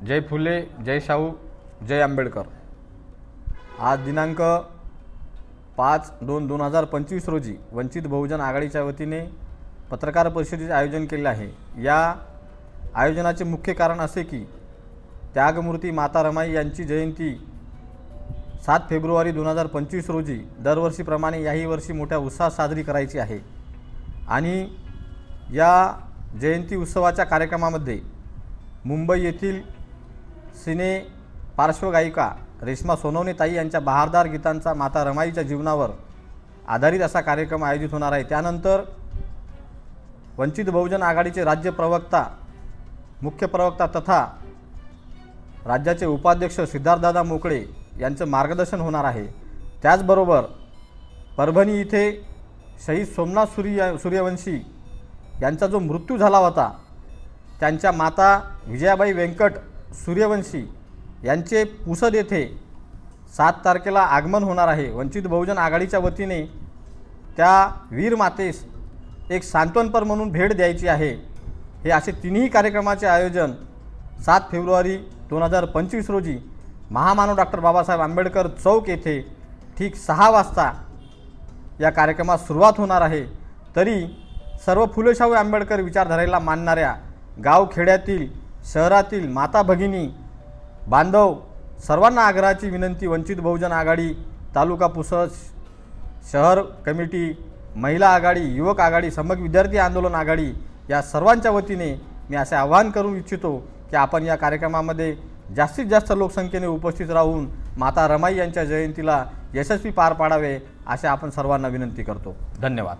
जय फुले, जय शाहू, जय आंबेडकर। आज दिनांक 5/2/2025 रोजी वंचित बहुजन आघाडीच्या वतीने पत्रकार परिषदेचे आयोजन केले आहे। या आयोजनाचे मुख्य कारण असे की त्यागमूर्ती माता रमाई यांची जयंती 7 फेब्रुवारी 2025 रोजी दरवर्षीप्रमाणे याही वर्षी मोठ्या उत्साहात साजरी करायची आहे। आणि या जयंती उत्सवाच्या कार्यक्रमामध्ये मुंबई येथील सिने पार्श्वगायिका रेश्मा सोनवणे ताई यांच्या बहारदार गीतांचा माता रमाईच्या जीवनावर आधारित असा कार्यक्रम आयोजित होणार आहे। त्यानंतर वंचित बहुजन आघाडीचे राज्य प्रवक्ता, मुख्य प्रवक्ता तथा राज्याचे उपाध्यक्ष सिद्धार्थदादा मोकळे यांचं मार्गदर्शन होणार आहे। त्याचबरोबर परभणी इथे शहीद सोमनाथ सूर्यवंशी यांचा जो मृत्यू झाला होता, त्यांच्या माता विजयाबाई व्यंकट सूर्यवंशी यांचे पुसद येथे 7 तारखेला आगमन होणार आहे। वंचित बहुजन आघाडीच्या वतीने त्या वीर मातेस एक सांत्वनपर म्हणून भेट द्यायची आहे। हे असे तिन्ही कार्यक्रमाचे आयोजन 7 फेब्रुवारी 2025 रोजी महामानव डॉक्टर बाबासाहेब आंबेडकर चौक येथे ठीक 6 वाजता या कार्यक्रमास सुरुवात होणार आहे। तरी सर्व फुले शाहू आंबेडकर विचारधारेला मानणाऱ्या गावखेड्यातील, शहरातील माता भगिनी बांधव सर्वांना आग्रहाची विनंती, वंचित बहुजन आघाडी, तालुका पुसद, शहर कमिटी, महिला आघाडी, युवक आघाडी, समग्र विद्यार्थी आंदोलन आघाडी या सर्वांच्या वतीने मी असे आवाहन करू इच्छितो की आपण या कार्यक्रमामध्ये जास्तीत जास्त लोकसंख्येने उपस्थित राहून माता रमाई यांच्या जयंतीला यशस्वी पार पाडावे असे आपण सर्वांना विनंती करतो। धन्यवाद।